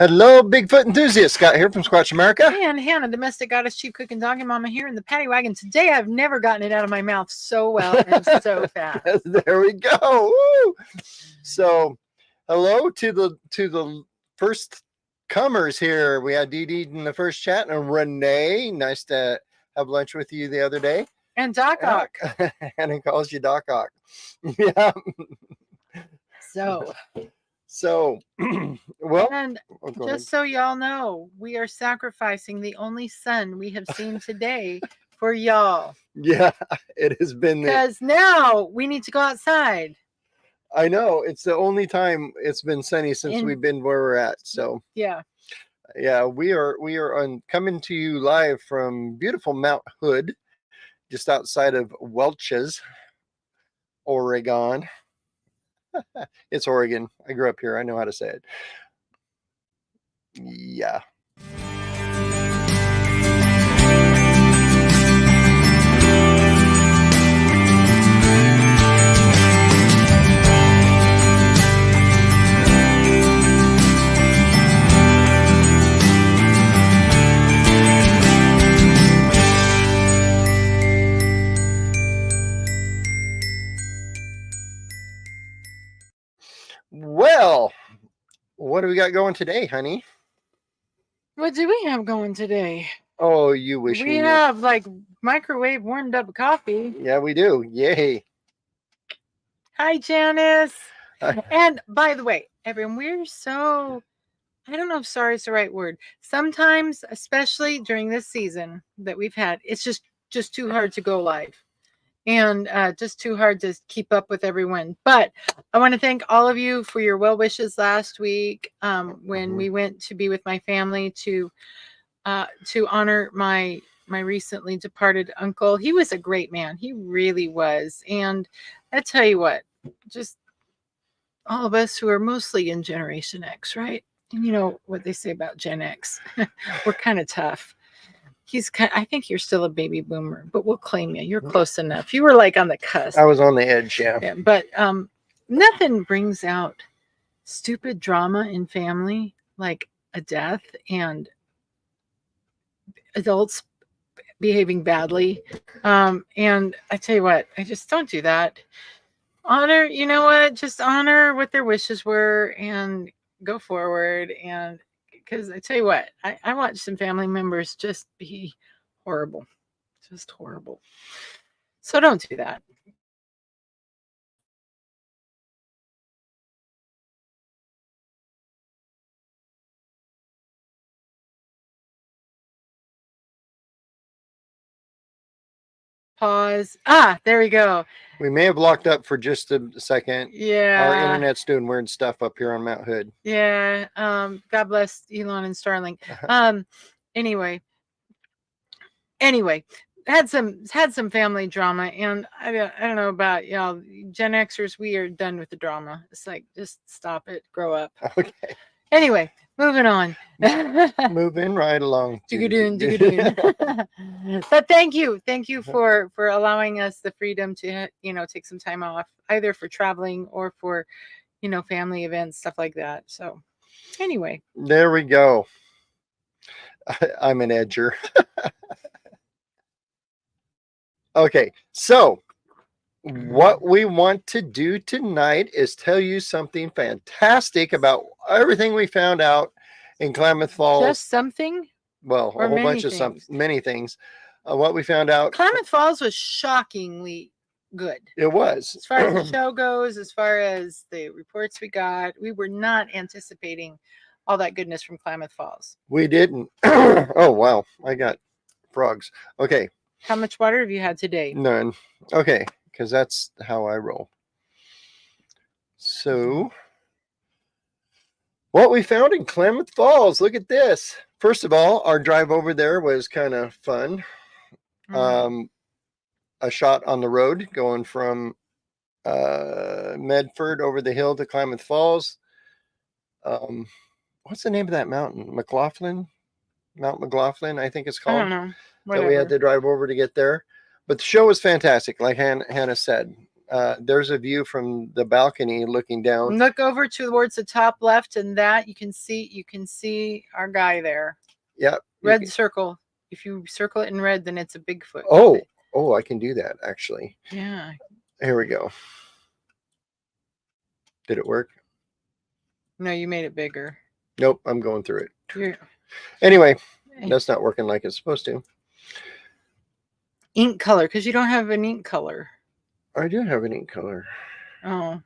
Hello, Bigfoot enthusiast. Scott here from Squatch America. And Hannah, domestic goddess, chief cook, and doggy mama here in the paddy wagon. Today I've never gotten it out of my mouth so well and so fast. There we go. Woo! So, hello to the first comers here. We had Dee Dee in the first chat, and Renee. Nice to have lunch with you the other day. And Doc Ock. And he calls you Doc Ock. Yeah. So, well, and just so y'all know, we are sacrificing the only sun we have seen today for y'all. Yeah, it has been because now we need to go outside. I know it's the only time it's been sunny since we've been where we're at. So yeah, we are coming to you live from beautiful Mount Hood, just outside of Welch's, Oregon. It's Oregon. I grew up here. I know how to say it. Yeah. Well, what do we got going today, honey? What do we have going today? Oh, you wish we have like microwave warmed up coffee. Yeah, we do. Yay. Hi, Janice. And by the way, everyone, we're so, I don't know if sorry is the right word. Sometimes, especially during this season that we've had, it's just too hard to go live. And just too hard to keep up with everyone. But I want to thank all of you for your well wishes last week when we went to be with my family to honor my recently departed uncle. He was a great man. He really was. And I tell you what, just all of us who are mostly in Generation X, right? And you know what they say about Gen X. We're kind of tough. I think you're still a baby boomer, but we'll claim you. You're close enough. You were like on the cusp. I was on the edge, yeah. But nothing brings out stupid drama in family like a death and adults behaving badly. And I tell you what, I just don't do that. Honor, you know what? Just honor what their wishes were and go forward. And because I tell you what, I watched some family members just be horrible. Just horrible. So don't do that. Pause. There we go. We may have locked up for just a second. Yeah. Our internet's doing weird stuff up here on Mount Hood. Yeah. God bless Elon and Starlink. Anyway, had some family drama, and I don't know about y'all Gen Xers. We are done with the drama. It's like, just stop it, grow up. Okay. Anyway, moving on. Moving right along. But thank you for allowing us the freedom to take some time off, either for traveling or for family events, stuff like that. So anyway, there we go. I'm an edger. Okay, so what we want to do tonight is tell you something fantastic about everything we found out in Klamath Falls. Just something? Well, a whole bunch of many things. What we found out. Klamath Falls was shockingly good. It was. As far as the show goes, as far as the reports we got, we were not anticipating all that goodness from Klamath Falls. We didn't. Oh, wow. I got frogs. Okay. How much water have you had today? None. Okay, because that's how I roll. So, what we found in Klamath Falls, look at this. First of all, our drive over there was kind of fun. A shot on the road going from Medford over the hill to Klamath Falls. What's the name of that mountain? Mount McLaughlin, I think it's called. I don't know. Whatever. That we had to drive over to get there. But the show was fantastic, like Hannah said. there's a view from the balcony looking down. Look over towards the top left, and that you can see our guy there. Yeah. Red circle. If you circle it in red, then it's a Bigfoot. Oh, I can do that actually. Yeah. Here we go. Did it work? No, you made it bigger. Nope, I'm going through it. You're... Anyway, that's not working like it's supposed to. Ink color, because you don't have an ink color. I do have an ink color. Oh.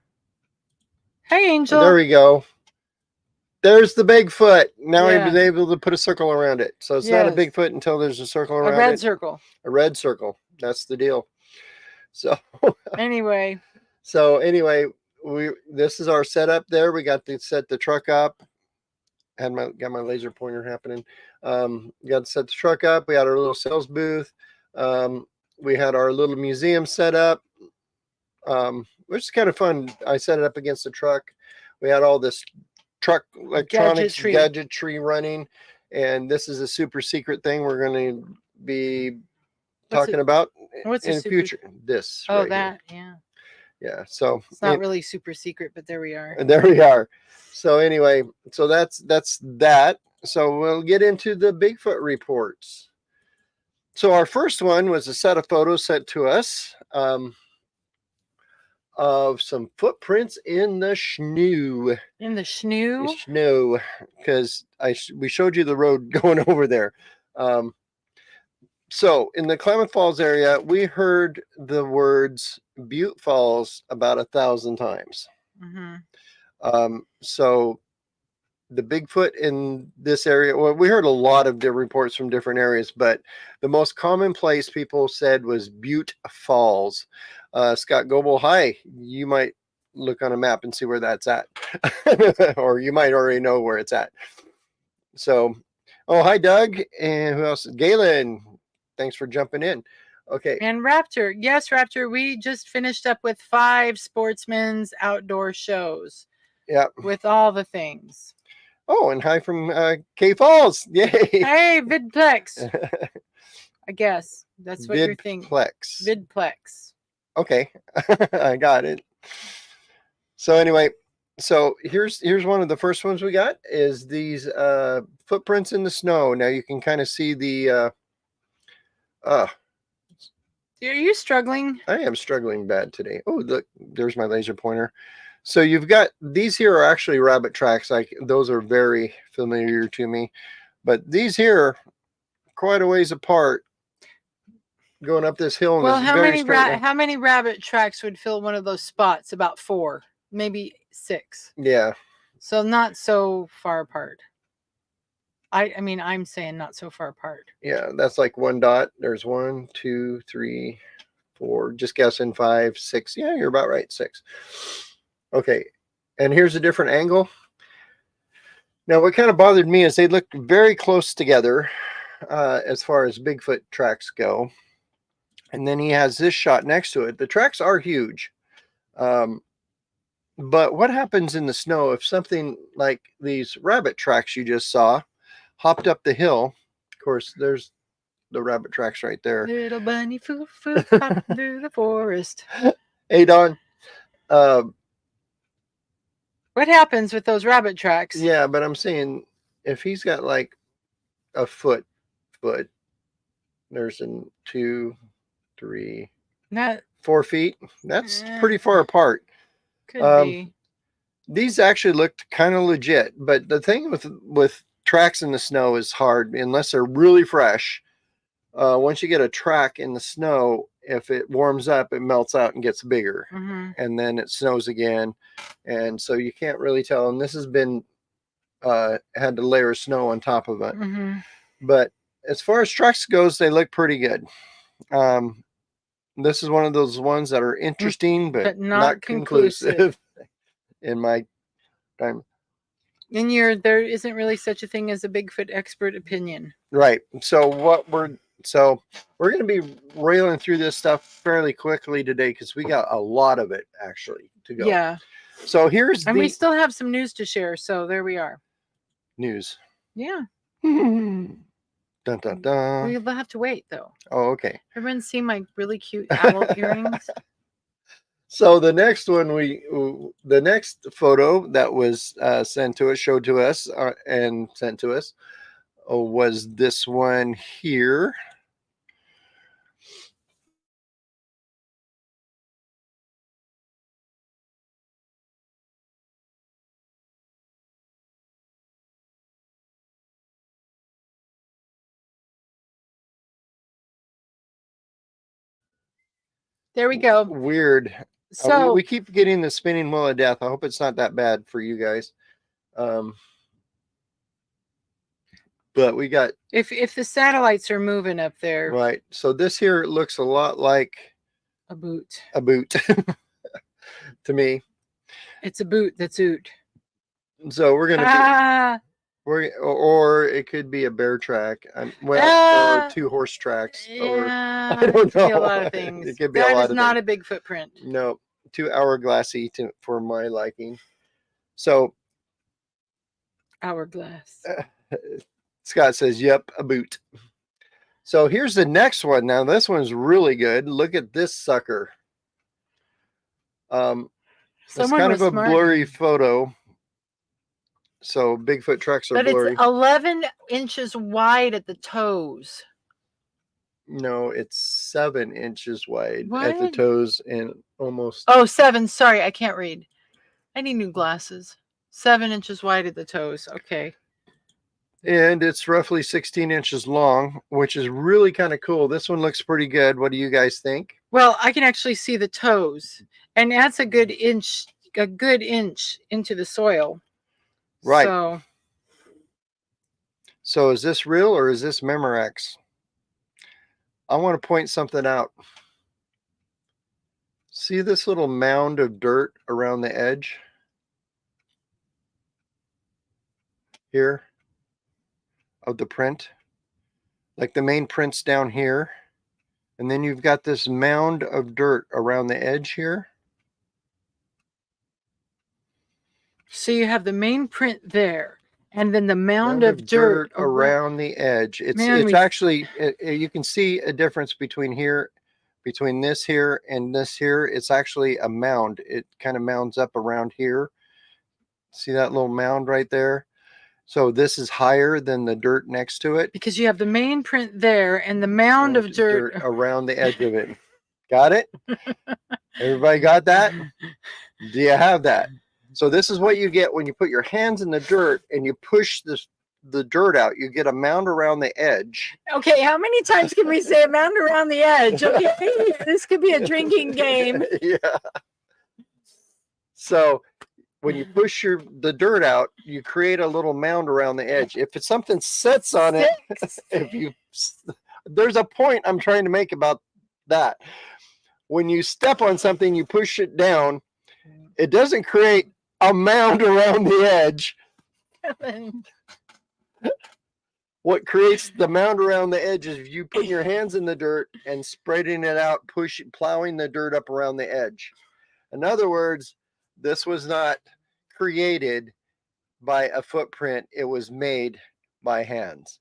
Hey, Angel. There we go. There's the Bigfoot. Now I've been able to put a circle around it. So it's not a Bigfoot until there's a circle around it. A red circle. A red circle. That's the deal. So anyway. This is our setup there. We got to set the truck up. Got my laser pointer happening. Got to set the truck up. We had our little sales booth. We had our little museum set up, which is kind of fun. I set it up against the truck. We had all this truck electronics gadgetry running, and this is a super secret thing we're going to be talking about in the future. This. Oh, right that, here. Yeah. So it's not really super secret, but there we are. There we are. So anyway, so that's that. So we'll get into the Bigfoot reports. So our first one was a set of photos sent to us of some footprints in the snow. In the snow? Snow, because we showed you the road going over there. So in the Klamath Falls area, we heard the words Butte Falls about 1,000 times. Mm-hmm. So the Bigfoot in this area, well, we heard a lot of different reports from different areas, but the most common place people said was Butte Falls. Scott Goebel, hi. You might look on a map and see where that's at. Or you might already know where it's at. So, oh, hi, Doug. And who else? Galen. Thanks for jumping in. Okay. And Raptor. Yes, Raptor. We just finished up with 5 sportsmen's outdoor shows. Yeah. With all the things. Oh, and hi from K Falls. Yay. Hey, Vidplex. I guess that's what you're thinking. Vidplex. Okay. I got it. So anyway, so here's one of the first ones we got is these footprints in the snow. Now you can kind of see the are you struggling? I am struggling bad today. Oh, look, there's my laser pointer. So you've got these here are actually rabbit tracks. Like those are very familiar to me, but these here quite a ways apart going up this hill. Well, how many rabbit tracks would fill one of those spots? About 4, maybe 6. Yeah. So not so far apart. I mean, I'm saying not so far apart. Yeah, that's like one dot. There's 1, 2, 3, 4. Just guessing 5, 6. Yeah, you're about right. 6. Okay, and here's a different angle. Now, what kind of bothered me is they look very close together as far as Bigfoot tracks go. And then he has this shot next to it. The tracks are huge. But what happens in the snow if something like these rabbit tracks you just saw hopped up the hill? Of course, there's the rabbit tracks right there. Little bunny foo-foo hop through the forest. Hey, Don. What happens with those rabbit tracks? Yeah, but I'm saying if he's got like a foot, there's 2, 3, 4 feet. That's pretty far apart. Could be. These actually looked kind of legit, but the thing with tracks in the snow is hard unless they're really fresh. Once you get a track in the snow, if it warms up, it melts out and gets bigger, and then it snows again, and so you can't really tell. And this has been had to layer snow on top of it. But as far as tracks goes, they look pretty good. This is one of those ones that are interesting, but not conclusive in my time. There isn't really such a thing as a Bigfoot expert opinion. Right. So we're going to be railing through this stuff fairly quickly today because we got a lot of it actually to go. Yeah. So we still have some news to share. So there we are. News. Yeah. Dun, dun, dun. We'll have to wait though. Oh, okay. Everyone see my really cute owl earrings? So the next one the next photo that was showed to us and sent to us was this one here. There we go. Weird. So we keep getting the spinning wheel of death. I hope it's not that bad for you guys. But we got if the satellites are moving up there, right. So this here looks a lot like a boot. A boot to me. It's a boot that's oot. So we're gonna or it could be a bear track. Or 2 horse tracks. Or I don't know. Be a lot of things. It could be a lot That of is not things. a big footprint. No, too hourglassy for my liking. So Hourglass. Scott says, "Yep, a boot." So here's the next one. Now this one's really good. Look at this sucker. It's kind of a blurry photo. So Bigfoot tracks are blurry. It's 11 inches wide at the toes. No, it's 7 inches wide What? at the toes and almost. Oh, 7. Sorry, I can't read. I need new glasses. 7 inches wide at the toes. Okay. And it's roughly 16 inches long, which is really kind of cool. This one looks pretty good. What do you guys think? Well, I can actually see the toes, and that's a good inch into the soil. Right. So is this real or is this Memorex? I want to point something out. See this little mound of dirt around the edge here of the print? Like the main print's down here. And then you've got this mound of dirt around the edge here. So you have the main print there, and then the mound of dirt around the edge. It's actually, you can see a difference between this here and this here. It's actually a mound. It kind of mounds up around here. See that little mound right there? So this is higher than the dirt next to it. Because you have the main print there and the mound of dirt around the edge of it. Got it? Everybody got that? Do you have that? So this is what you get when you put your hands in the dirt and you push the dirt out. You get a mound around the edge. Okay, how many times can we say a mound around the edge? Okay, this could be a drinking game. Yeah. So when you push the dirt out, you create a little mound around the edge. If it's something sits on it, there's a point I'm trying to make about that. When you step on something, you push it down, it doesn't create a mound around the edge. What creates the mound around the edge is you putting your hands in the dirt and spreading it out, plowing the dirt up around the edge. In other words, this was not created by a footprint. It was made by hands.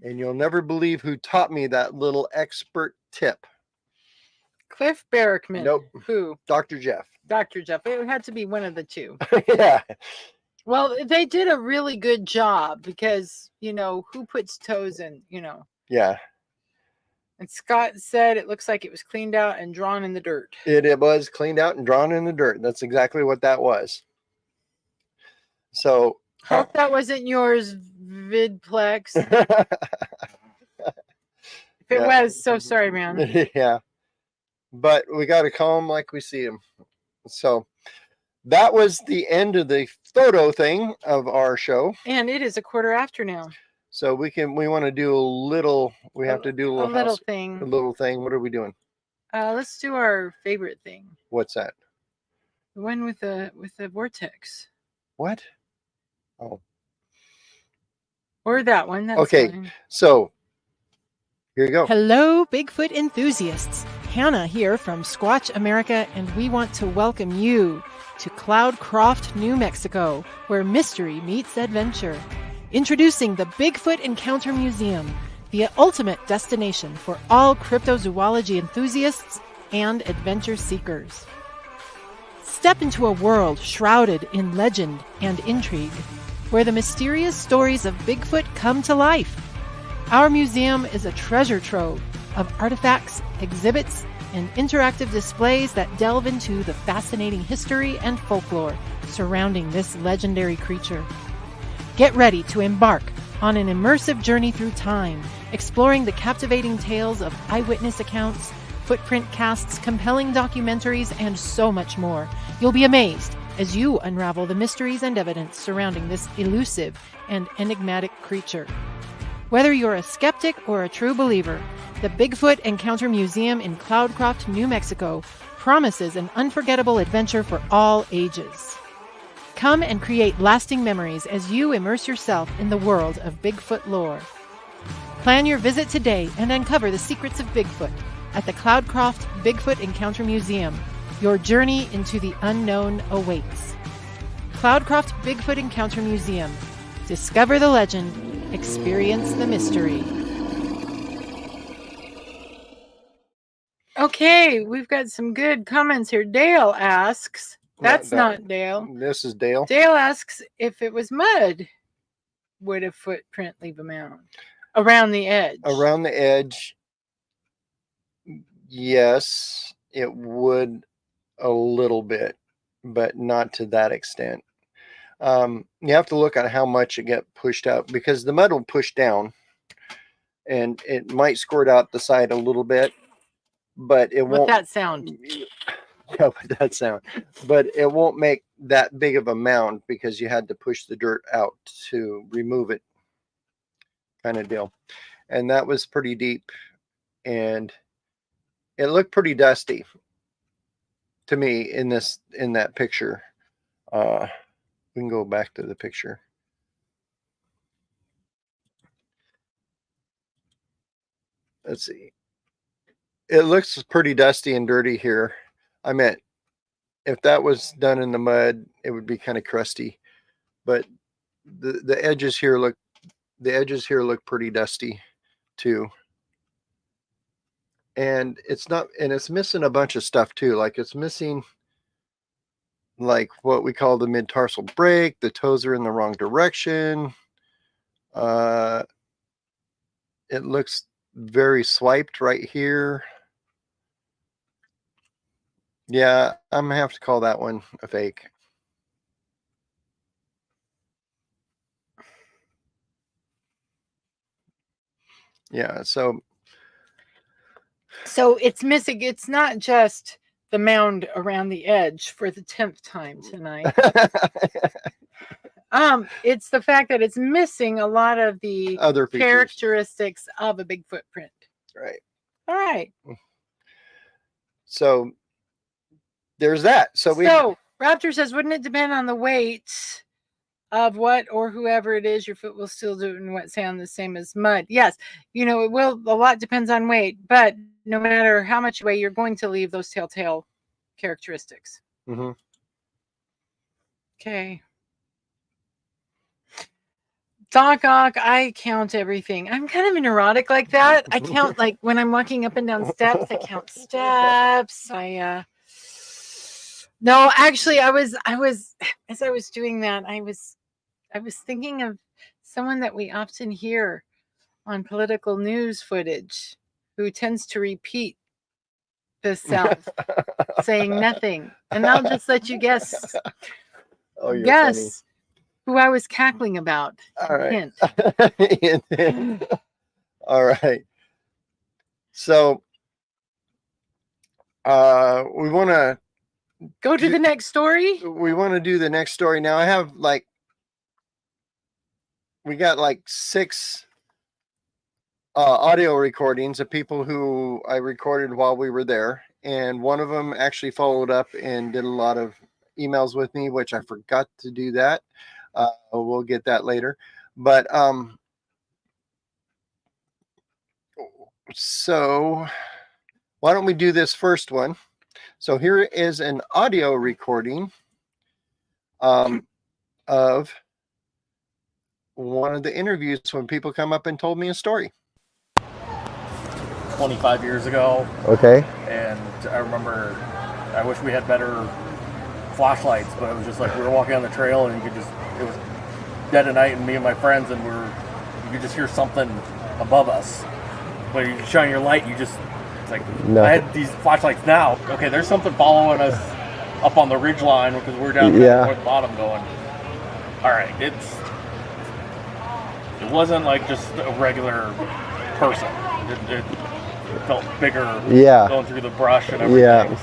And you'll never believe who taught me that little expert tip. Cliff Barrickman. Nope. Who? Dr. Jeff. Dr. Jeff. It had to be one of the two. Yeah. Well, they did a really good job because, who puts toes in, Yeah. And Scott said it looks like it was cleaned out and drawn in the dirt. It was cleaned out and drawn in the dirt. That's exactly what that was. So. Hope that wasn't yours, Vidplex. If it was, so sorry, man. Yeah. But we got to call them like we see them. So that was the end of the photo thing of our show. And it is 1:15 now. So we want to do a little, have to do a little thing. A little thing. What are we doing? Let's do our favorite thing. What's that? The one with the vortex. What? Oh. Or that one. That's okay. fine. So here you go. Hello, Bigfoot enthusiasts. Hannah here from Squatch America, and we want to welcome you to Cloudcroft, New Mexico, where mystery meets adventure. Introducing the Bigfoot Encounter Museum, the ultimate destination for all cryptozoology enthusiasts and adventure seekers. Step into a world shrouded in legend and intrigue, where the mysterious stories of Bigfoot come to life. Our museum is a treasure trove of artifacts, exhibits, and interactive displays that delve into the fascinating history and folklore surrounding this legendary creature. Get ready to embark on an immersive journey through time, exploring the captivating tales of eyewitness accounts, footprint casts, compelling documentaries, and so much more. You'll be amazed as you unravel the mysteries and evidence surrounding this elusive and enigmatic creature. Whether you're a skeptic or a true believer, the Bigfoot Encounter Museum in Cloudcroft, New Mexico promises an unforgettable adventure for all ages. Come and create lasting memories as you immerse yourself in the world of Bigfoot lore. Plan your visit today and uncover the secrets of Bigfoot at the Cloudcroft Bigfoot Encounter Museum. Your journey into the unknown awaits. Cloudcroft Bigfoot Encounter Museum. Discover the legend, experience the mystery. Okay, we've got some good comments here. Dale asks, that's not Dale. This is Dale. Dale asks, if it was mud, would a footprint leave a mound? Around the edge. Around the edge, yes, it would a little bit, but not to that extent. You have to look at how much it get pushed out, because the mud will push down and it might squirt out the side a little bit, but it won't. With that sound. Yeah, with that sound. But it won't make that big of a mound because you had to push the dirt out to remove it, kind of deal. And that was pretty deep, and it looked pretty dusty to me in that picture. We can go back to the picture. Let's see. It looks pretty dusty and dirty here. I meant, if that was done in the mud, it would be kind of crusty. But the edges here look pretty dusty too. And it's missing a bunch of stuff too. Like, it's missing like what we call the mid-tarsal break. The toes are in the wrong direction. It looks very swiped right here. Yeah, I'm gonna have to call that one a fake. Yeah, so it's missing. It's not just the mound around the edge for the 10th time tonight. It's the fact that it's missing a lot of the other characteristics of a big footprint. Right. All right. So there's that. So Raptor says, wouldn't it depend on the weight of what or whoever it is? Your foot will still do it in wet sand the same as mud. Yes, it will. A lot depends on weight, but no matter how much weight, you're going to leave those telltale characteristics. Mm-hmm. Okay. Doc Ock, I count everything. I'm kind of a neurotic like that. I count, like, when I'm walking up and down steps, I count steps. No, actually, I was as I was doing that, I was thinking of someone that we often hear on political news footage who tends to repeat the self, saying nothing. And I'll just let you guess. Oh, you're guess funny. Who I was cackling about. All right. Hint. All right. So we want to go to the next story. We want to do the next story. Now I have we got 6 audio recordings of people who I recorded while we were there. And one of them actually followed up and did a lot of emails with me, which I forgot to do that. We'll get that later. But so why don't we do this first one? So here is an audio recording of one of the interviews when people come up and told me a story. 25 years ago. Okay. And I remember, I wish we had better flashlights, but it was just like we were walking on the trail and you could just, it was dead of night and me and my friends and you could just hear something above us. But you shine your light, you just, it's like, I had these flashlights now. Okay, there's something following us up on the ridge line because we're down at the bottom going, all right, it wasn't like just a regular person. It felt bigger going through the brush and everything.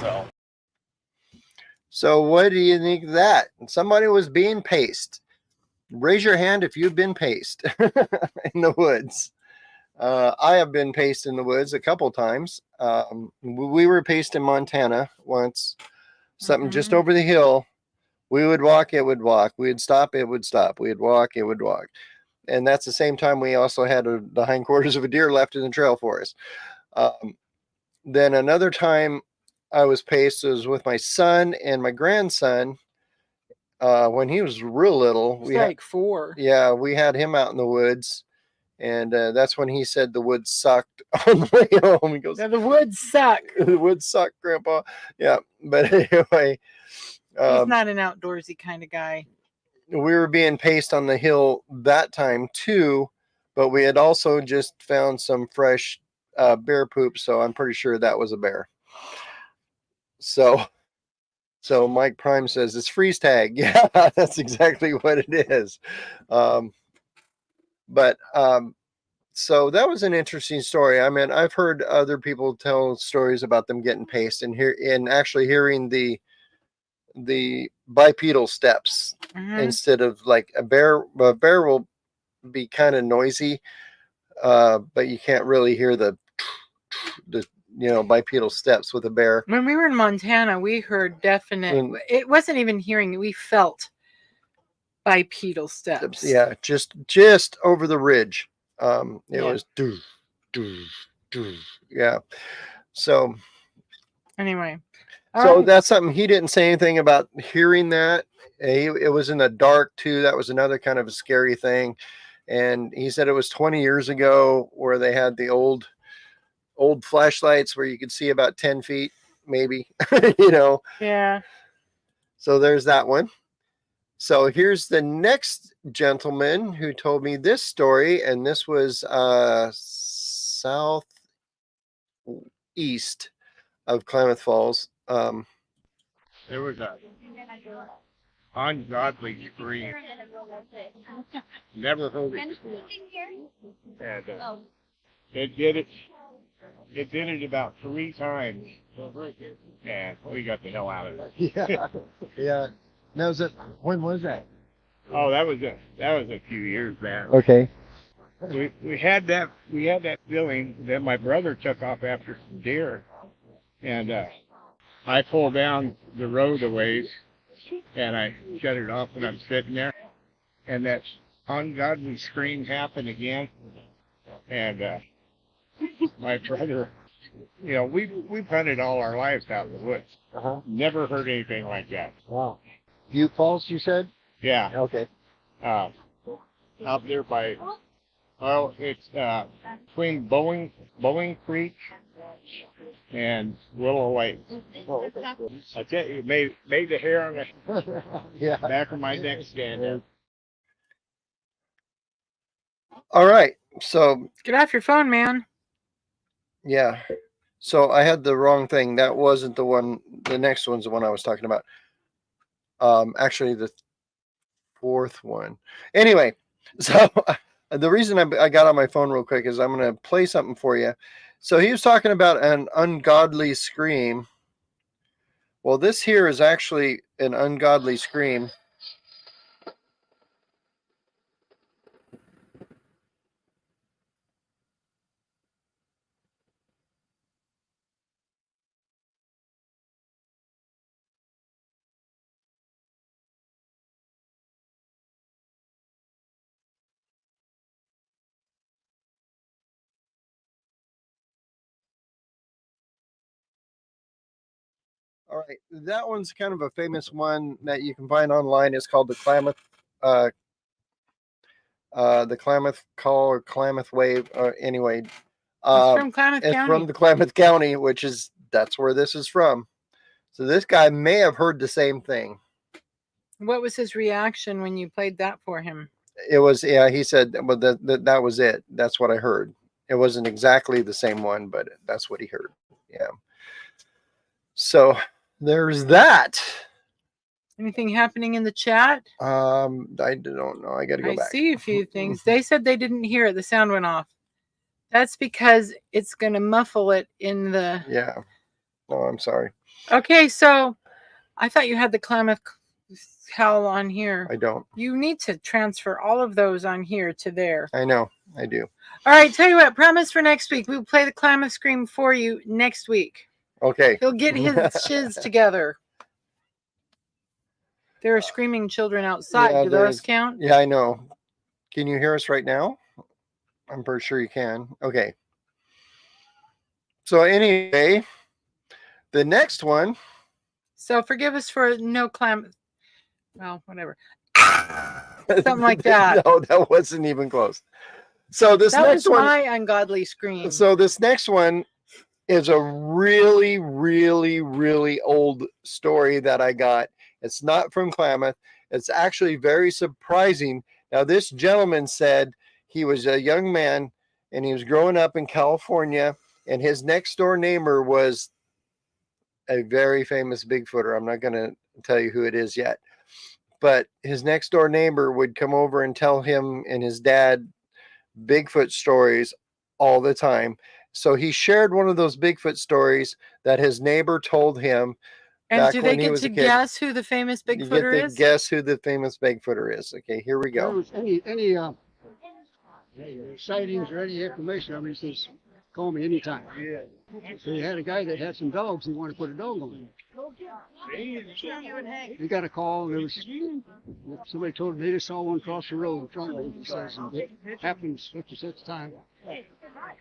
So what do you think of that? Somebody was being paced. Raise your hand if you've been paced in the woods. I have been paced in the woods a couple times. We were paced in Montana once. Something just over the hill. We would walk, it would walk. We'd stop, it would stop. We'd walk, it would walk. And that's the same time we also had the hindquarters of a deer left in the trail for us. Then another time I was paced was with my son and my grandson. When he was real little, we like 4. Yeah, we had him out in the woods, and that's when he said the woods sucked on the way home. He goes, "The woods suck." The woods suck, Grandpa. Yeah, but anyway, he's not an outdoorsy kind of guy. We were being paced on the hill that time too, but we had also just found some fresh bear poop, so I'm pretty sure that was a bear. So Mike Prime says it's freeze tag. Yeah, that's exactly what it is. So that was an interesting story. I mean, I've heard other people tell stories about them getting paced and actually hearing the bipedal steps instead of like a bear. A bear will be kind of noisy, but you can't really hear the bipedal steps with a bear. When we were in Montana, we heard definite. It wasn't even hearing; we felt bipedal steps. Yeah, just over the ridge. It was do. Yeah. So anyway, that's something he didn't say anything about hearing that. It was in the dark too. That was another kind of a scary thing. And he said it was 20 years ago where they had the old flashlights where you could see about 10 feet, maybe, Yeah. So there's that one. So here's the next gentleman who told me this story, and this was southeast of Klamath Falls. There was a ungodly scream. Never heard it before. And it did it about 3 times. And we got the hell out of it. Yeah. Now, when was that? Oh, that was a few years back. Okay. We had that feeling. Then my brother took off after some deer, and I pulled down the road a ways, and I shut it off, and I'm sitting there, and that ungodly scream happened again, and my brother, we've hunted all our lives out in the woods. Never heard anything like that. Wow. Butte Falls, you said? Yeah. Okay. Out there by, it's between Bowling Creek and Willow Lake. I tell you, made the hair on the back of my neck stand up. All right. So get off your phone, man. Yeah. So I had the wrong thing. That wasn't the one. The next one's the one I was talking about. Actually, the 4th one. Anyway, so the reason I got on my phone real quick is I'm going to play something for you. So he was talking about an ungodly scream. Well, this here is actually an ungodly scream. All right, that one's kind of a famous one that you can find online. It's called the Klamath call or Klamath wave. Anyway, it's from Klamath County. It's from the Klamath County, which is that's where this is from. So this guy may have heard the same thing. What was his reaction when you played that for him? It was, yeah, he said, well, that was it. That's what I heard. It wasn't exactly the same one, but that's what he heard. Yeah. So there's that. Anything happening in the chat? I don't know. I got to go I back. see a few things. They said they didn't hear it. The sound went off. That's because it's going to muffle it in the... Yeah. No, I'm sorry. Okay, so I thought you had the Klamath howl on here. I don't. You need to transfer all of those on here to there. I know. I do. All right, tell you what, promise for next week. We'll play the Klamath scream for you next week. Okay. He'll get his shiz together. There are screaming children outside. Yeah, Do those count? Yeah, I know. Can you hear us right now? I'm pretty sure you can. Okay. So anyway, the next one. So forgive us for no Klamath. Well, whatever. Something like that. No, that wasn't even close. So this That next was one. my ungodly scream. So this next one is a really, really, really old story that I got. It's not from Klamath. It's actually very surprising. Now, this gentleman said he was a young man and he was growing up in California, and his next door neighbor was a very famous Bigfooter. I'm not going to tell you who it is yet, but his next door neighbor would come over and tell him and his dad Bigfoot stories all the time. So he shared one of those Bigfoot stories that his neighbor told him. And do they get to guess who the famous Bigfooter is? Guess who the famous Bigfooter is. Okay, here we go. Any sightings or any information, I mean, he says, call me anytime. Yeah. So you had a guy that had some dogs, he wanted to put a dog on him. He got a call, and there was somebody told him they just saw one cross the road in front of him. He says, it happens 56 times.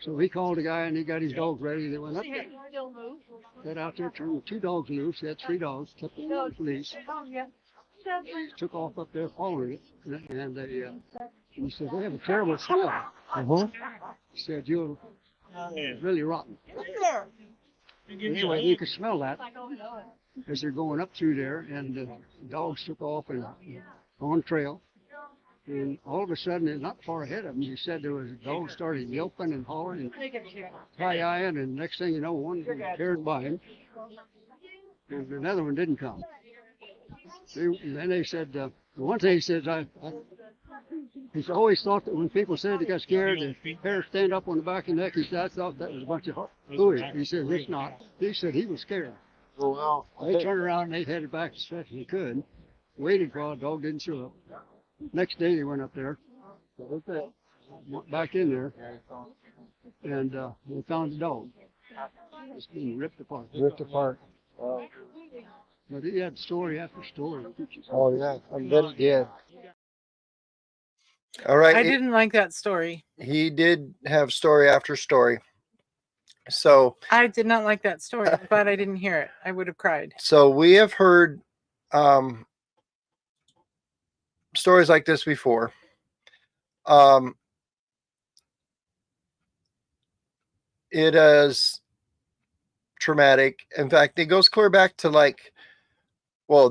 So he called the guy and he got his dogs ready. They went up there. Got out there, turned 2 dogs loose. He had 3 dogs, kept them on the police. Took off up there following it. And he said, they have a terrible smell. He said, you're really rotten. Anyway, you could smell that as they're going up through there. And the dogs took off and on trail. And all of a sudden, not far ahead of him, he said there was a dog started yelping and hollering and crying, and next thing you know, one carried by him, and another one didn't come. And then they said, one thing he said, he's always thought that when people said they got scared, the hair stand up on the back of the neck. He said, I thought that was a bunch of hooey. He said, it's not. He said he was scared. Oh, wow. They turned around and they headed back as fast as they could, waited for a dog didn't show up. Next day they went up there, went back in there, and they found the dog. It's being ripped apart. Ripped apart. Wow. But he had story after story. Oh, yeah. I bet he did. All right. I didn't like that story. He did have story after story. So I did not like that story. I'm glad I didn't hear it. I would have cried. So we have heard stories like this before. It is traumatic. In fact, it goes clear back to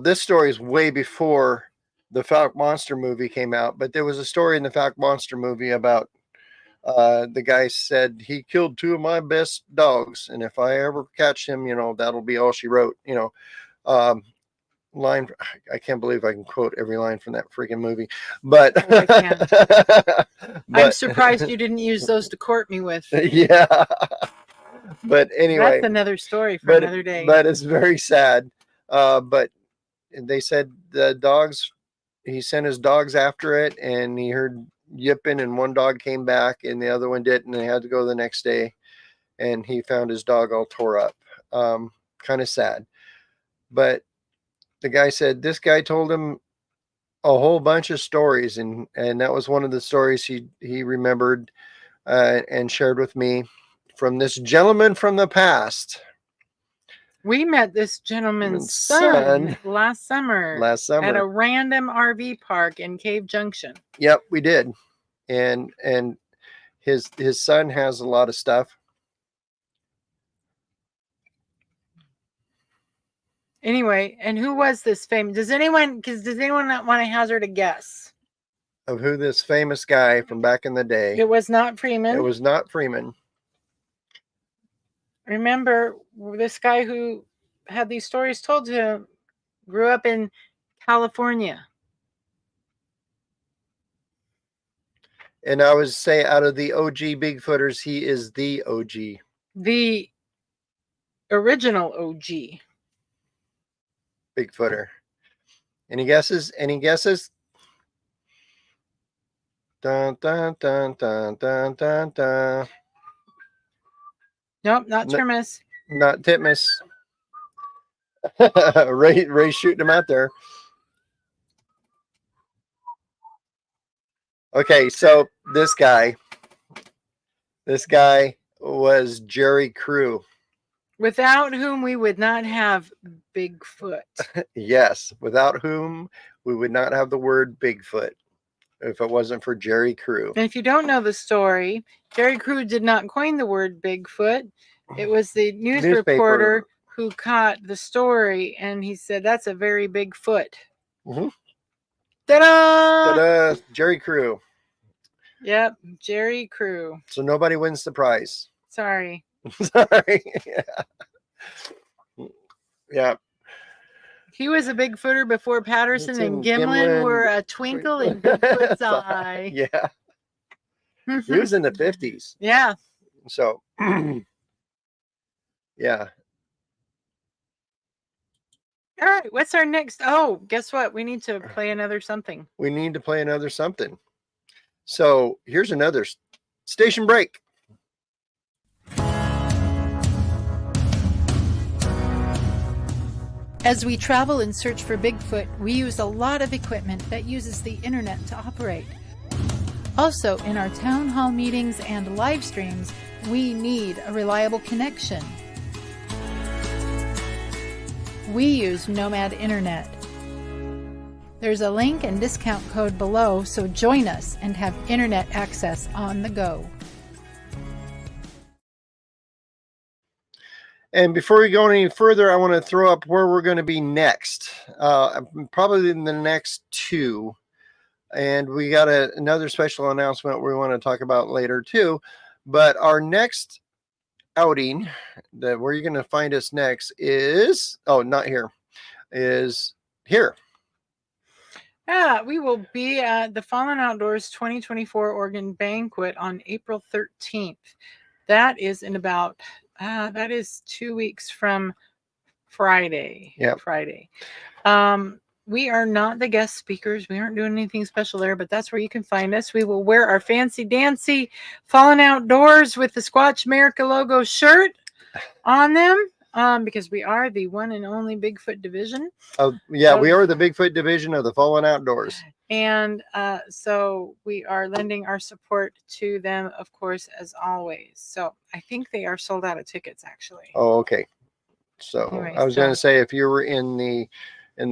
this story is way before the Falk Monster movie came out, but there was a story in the Falk Monster movie about the guy said he killed 2 of my best dogs, and if I ever catch him, that'll be all she wrote. Line, I can't believe I can quote every line from that freaking movie, but, I'm surprised you didn't use those to court me with. Yeah, but anyway, that's another story for another day. But it's very sad. But they said the dogs, he sent his dogs after it, and he heard yipping, and one dog came back and the other one didn't, and they had to go the next day, and he found his dog all tore up. Kind of sad. But the guy said this guy told him a whole bunch of stories, and that was one of the stories he remembered and shared with me from this gentleman from the past. We met this gentleman's son last summer at a random RV park in Cave Junction. Yep, we did. And his son has a lot of stuff. Anyway, and who was this famous? Does anyone not want to hazard a guess? Of who this famous guy from back in the day. It was not Freeman. It was not Freeman. Remember, this guy who had these stories told to him grew up in California. And I would say out of the OG Bigfooters, he is the OG. The original OG. Bigfooter. Any guesses? Any guesses? Dun, dun, dun, dun, dun, dun, dun. Nope, not Termis. Not Titmus. Ray shooting him out there. Okay, so this guy was Jerry Crew. Without whom we would not have Bigfoot. Yes, without whom we would not have the word Bigfoot if it wasn't for Jerry Crew. And if you don't know the story, Jerry Crew did not coin the word Bigfoot. It was the news reporter who caught the story, and he said, "That's a very big foot." Mm-hmm. Ta-da! Ta-da! Jerry Crew. Yep, Jerry Crew. So nobody wins the prize. Sorry. Sorry. Yeah. He was a Bigfooter before Patterson and Gimlin were a twinkle in Bigfoot's eye. Yeah. He was in the 50s. Yeah. So, yeah. All right. What's our next? Oh, guess what? We need to play another something. We need to play another something. So here's another station break. As we travel and search for Bigfoot, we use a lot of equipment that uses the internet to operate. Also, in our town hall meetings and live streams, we need a reliable connection. We use Nomad Internet. There's a link and discount code below, so join us and have internet access on the go. And before we go any further, I want to throw up where we're going to be next. Probably in the next 2. And we got another special announcement we want to talk about later too. But our next outing, where you're going to find us next is, not here, is here. Yeah, we will be at the Fallen Outdoors 2024 Oregon Banquet on April 13th. That is in about, that is 2 weeks from Friday. Yeah. Friday. We are not the guest speakers. We aren't doing anything special there, but that's where you can find us. We will wear our fancy dancy Fallen Outdoors with the Squatch America logo shirt on them. Because we are the one and only Bigfoot division. Yeah, we are the Bigfoot division of the Fallen Outdoors. And so we are lending our support to them, of course, as always. So I think they are sold out of tickets, actually. Oh, okay. So Anyway, I was going to say, if you were in the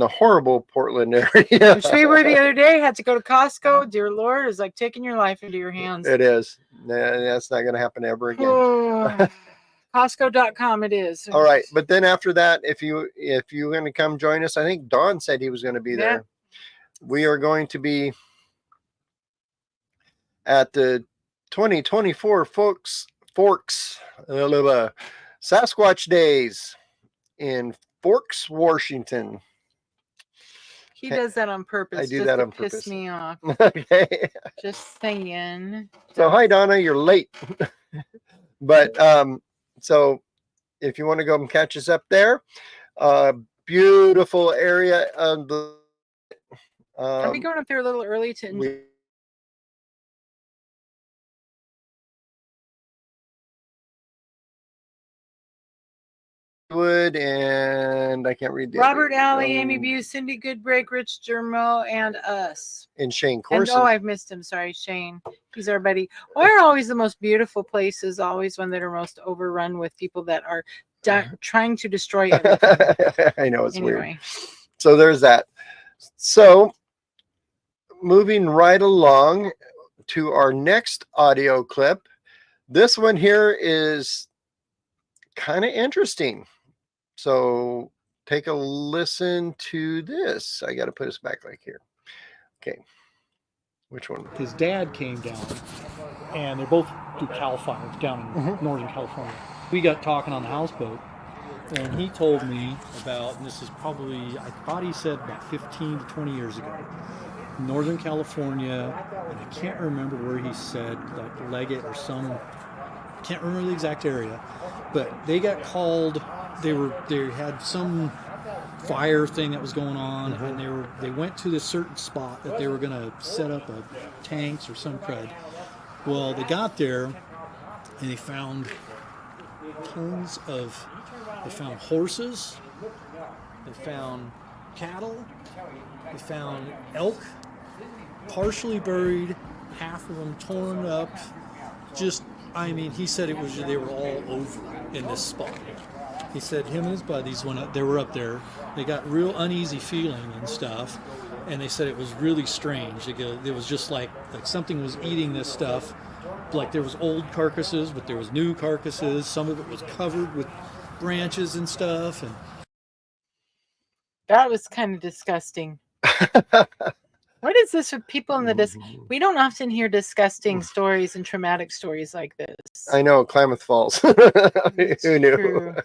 horrible Portland area, which we were the other day, had to go to Costco. Dear Lord, is like taking your life into your hands. It is. That's not going to happen ever again. Oh, Costco.com it is. All right, but then after that, if you're going to come join us, I think Don said he was going to be there. We are going to be at the 2024 Forks Sasquatch Days in Forks, Washington. He does that on purpose. I do just that to on piss purpose. me off. Okay. Just saying. So hi Donna, you're late. But so if you want to go and catch us up there, beautiful area of the Are we going up there a little early to enjoy? Wood and I can't read the Robert other, Alley, Amy Buse, Cindy Goodbreak, Rich Germo, and us. and Shane And Corson. I've missed him. Sorry, Shane. He's our buddy. Why are always the most beautiful places always one that are most overrun with people that are trying to destroy everything? I know it's weird. Anyway. So there's that. So moving right along to our next audio clip. This one here is kind of interesting. So take a listen to this. I got to put us back like here. Okay. Which one? His dad came down, and they're both do Cal Fires down in Northern California. We got talking on the houseboat, and he told me about, and this is probably, I thought he said about 15 to 20 years ago, Northern California, and I can't remember where he said, like Leggett or some, can't remember the exact area, but they got called, they had some fire thing that was going on, and they went to this certain spot that they were going to set up a tanks or some crud. Well, they got there and they found tons of, they found horses, they found cattle, they found elk, partially buried, half of them torn up. Just, I mean, he said it was, they were all over in this spot. He said him and his buddies, when they were up there, they got real uneasy feeling and stuff, and they said it was really strange. It was just like something was eating this stuff. Like there was old carcasses, but there was new carcasses. Some of it was covered with branches and stuff. And That was kind of disgusting. What is this with people in the we don't often hear disgusting stories and traumatic stories like this. I know, Klamath Falls. Who knew? True.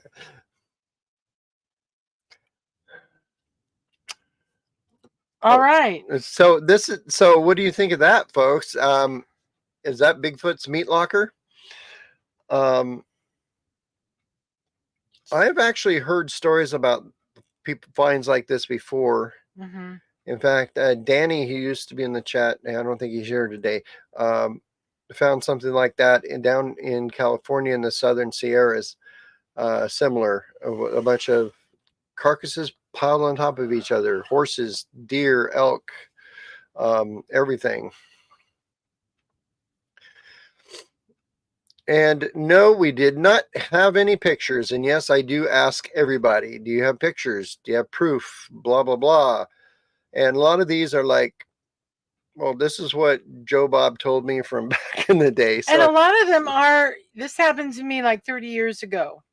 All right. So what do you think of that, folks? Is that Bigfoot's meat locker? I've actually heard stories about people finds like this before. Mm-hmm. In fact, Danny, who used to be in the chat, and I don't think he's here today, found something like that down in California in the Southern Sierras, similar, a bunch of carcasses piled on top of each other, horses, deer, elk, everything. And no, we did not have any pictures. And yes, I do ask everybody, do you have pictures? Do you have proof? Blah, blah, blah. And a lot of these are like, well, this is what Joe Bob told me from back in the day. So, And a lot of them are, this happened to me like 30 years ago.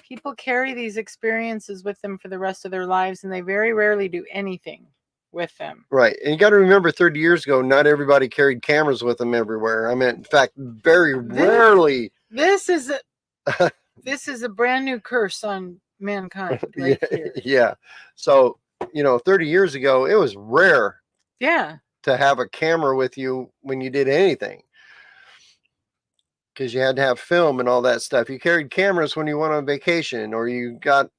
People carry these experiences with them for the rest of their lives, and they very rarely do anything with them. Right. And you got to remember 30 years ago, not everybody carried cameras with them everywhere. I mean, in fact, very rarely. This is a brand new curse on mankind. Right here. Yeah. So, 30 years ago, it was rare. Yeah. To have a camera with you when you did anything. Because you had to have film and all that stuff. You carried cameras when you went on vacation, or you got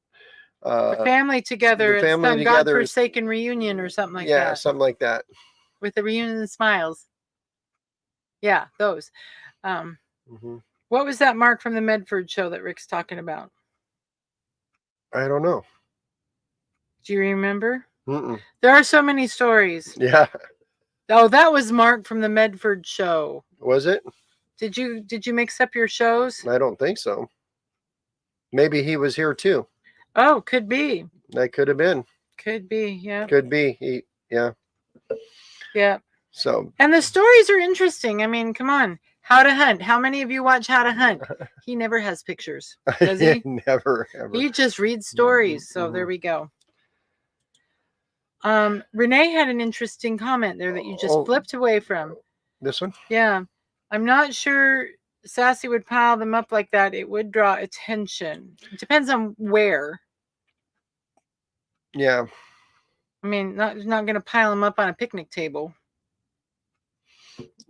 the family together at some godforsaken reunion or something like that. Yeah, something like that. With the reunion and smiles. Yeah, those. What was that Mark from the Medford show that Rick's talking about? I don't know. Do you remember? There are so many stories. Yeah. Oh, that was Mark from the Medford show. Was it? Did you mix up your shows? I don't think so. Maybe he was here too. Oh, could be. That could have been. Could be, yeah. Could be. Yeah. Yeah. So. And the stories are interesting. I mean, come on. How to Hunt. How many of you watch How to Hunt? He never has pictures, does he? Never, ever. He just reads stories. So there we go. Renee had an interesting comment there that you just flipped away from. This one? Yeah. I'm not sure Sassy would pile them up like that. It would draw attention. It depends on where. Yeah. I mean, not going to pile them up on a picnic table.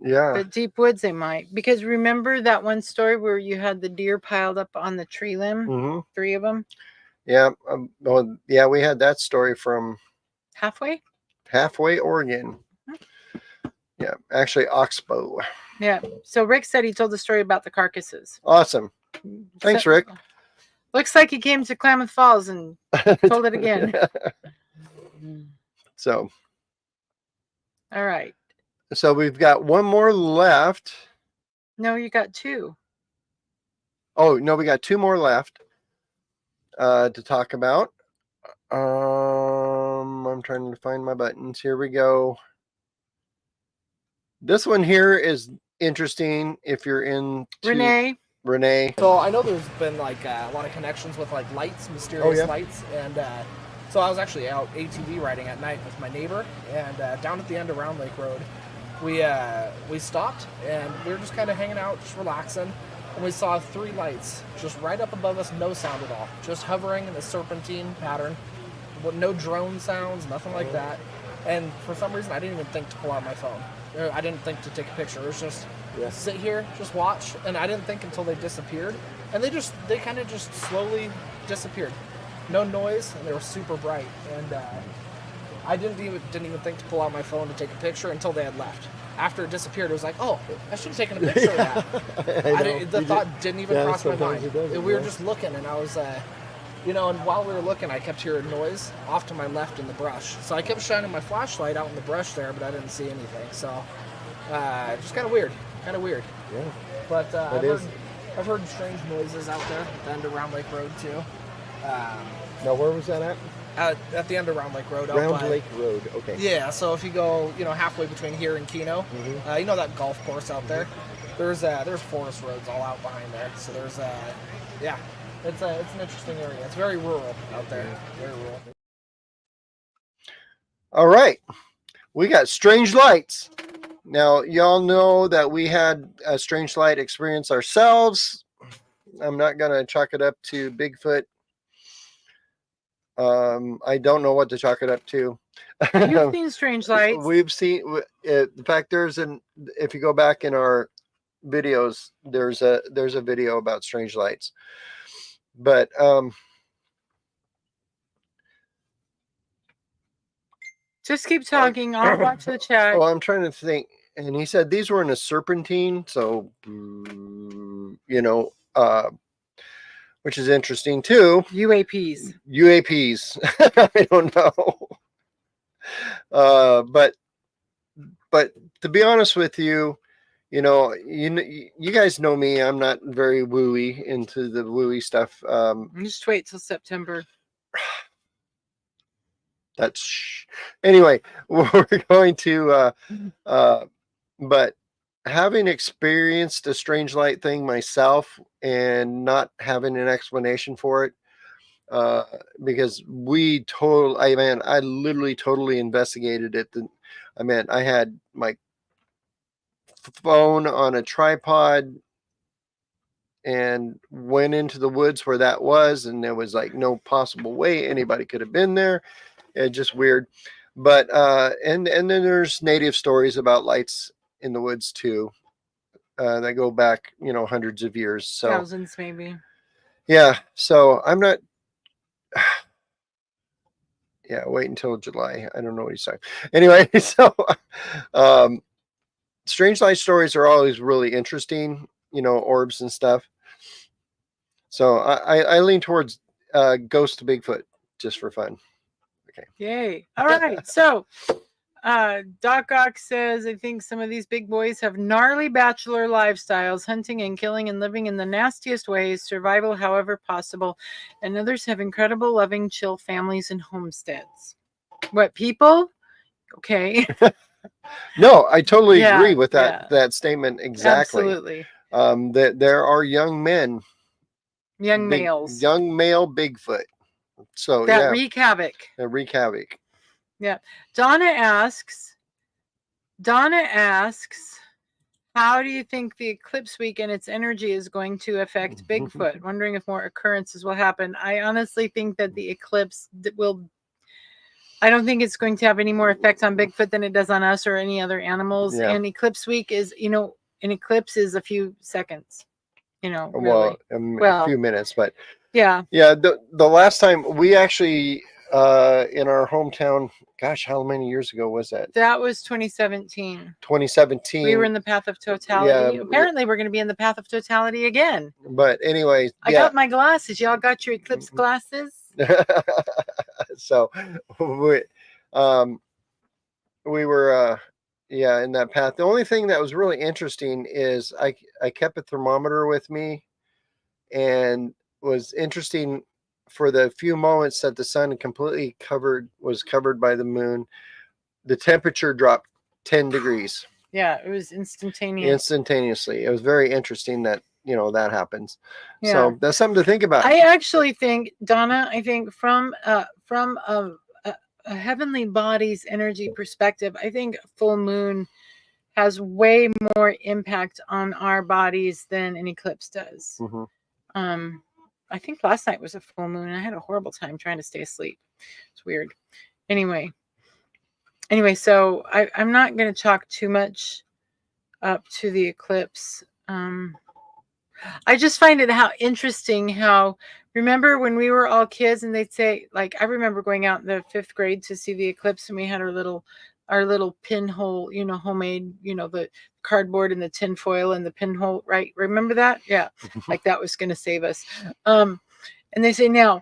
Yeah. But deep woods they might. Because remember that one story where you had the deer piled up on the tree limb? 3 of them? Yeah. Well, yeah, we had that story from Halfway, Oregon. Yeah, actually Oxbow. Yeah. So Rick said he told the story about the carcasses. Awesome. Thanks, Rick. Looks like he came to Klamath Falls and told it again. So. All right. So we've got one more left. No, you got 2. Oh, no, we got 2 more left to talk about. I'm trying to find my buttons. Here we go. This one here is interesting if you're in Renee. Renee. So I know there's been like a lot of connections with like lights, mysterious yeah? lights, and so I was actually out ATV riding at night with my neighbor, and down at the end of Round Lake Road, we stopped and we were just kind of hanging out, just relaxing, and we saw 3 lights just right up above us, no sound at all, just hovering in a serpentine pattern, with no drone sounds, nothing like that. And for some reason, I didn't even think to pull out my phone. I didn't think to take a picture. It was just sit here, just watch, and I didn't think until they disappeared, and they kind of just slowly disappeared. No noise, and they were super bright, and I didn't even think to pull out my phone to take a picture until they had left. After it disappeared, it was like, oh, I should have taken a picture of that. The thought didn't even cross my mind. We were just looking, and I was, and while we were looking, I kept hearing noise off to my left in the brush. So I kept shining my flashlight out in the brush there, but I didn't see anything. So just kind of weird. Yeah. But I've heard strange noises out there at the end of Round Lake Road too. Now, where was that at? At the end of Round Lake Road. Round Lake Road. Okay. Yeah. So if you go, halfway between here and Keno, that golf course out there. There's forest roads all out behind there. So there's it's an interesting area. It's very rural out there. Very rural. All right. We got strange lights. Now, y'all know that we had a strange light experience ourselves. I'm not going to chalk it up to Bigfoot. I don't know what to chalk it up to. You've seen strange lights. We've seen, in fact, if you go back in our videos, there's a video about strange lights. But just keep talking. I'll watch the chat. well, I'm trying to think. And he said these were in a serpentine, so which is interesting too. UAPs. I don't know. But to be honest with you, you guys know me. I'm not very wooey into the wooey stuff. Just wait till September. Anyway, we're going to but having experienced a strange light thing myself and not having an explanation for it, because I literally totally investigated it. I had my phone on a tripod and went into the woods where that was, and there was like no possible way anybody could have been there. It's just weird. But and then there's native stories about lights in the woods too, that go back hundreds of years, so thousands maybe. Yeah, so I'm not wait until July. I don't know what he's saying. Anyway, so strange light stories are always really interesting, orbs and stuff. So I lean towards ghost Bigfoot just for fun. Okay. Yay. All right. So Doc Ock says, I think some of these big boys have gnarly bachelor lifestyles, hunting and killing and living in the nastiest ways, survival however possible, and others have incredible, loving, chill families and homesteads. What, people? Okay. No, I totally agree with that statement exactly. Absolutely. That there are young men, young males, young male Bigfoot. So that wreak havoc. Yeah. Donna asks, how do you think the eclipse week and its energy is going to affect Bigfoot? Wondering if more occurrences will happen. I honestly think that the eclipse I don't think it's going to have any more effect on Bigfoot than it does on us or any other animals. Yeah. And eclipse week is, an eclipse is a few seconds, really. A few minutes, but yeah. The last time we actually, in our hometown, gosh, how many years ago was that? That was 2017. 2017. We were in the path of totality. Yeah, apparently, we're going to be in the path of totality again. But anyway, I got my glasses. Y'all got your eclipse glasses? So we were in that path. The only thing that was really interesting is I kept a thermometer with me, and was interesting for the few moments that the sun completely was covered by the moon, the temperature dropped 10 degrees. Yeah, it was instantaneously. It was very interesting that, that happens. Yeah. So that's something to think about. I actually think, Donna, I think from a heavenly body's energy perspective, I think full moon has way more impact on our bodies than an eclipse does. I think last night was a full moon. I had a horrible time trying to stay asleep. It's weird. Anyway, so I'm not going to chalk too much up to the eclipse. I just find it interesting how, remember when we were all kids and they'd say, like, I remember going out in the 5th grade to see the eclipse, and we had our little pinhole, homemade, the cardboard and the tin foil and the pinhole, right? Remember that? Yeah. Like that was going to save us. And they say, now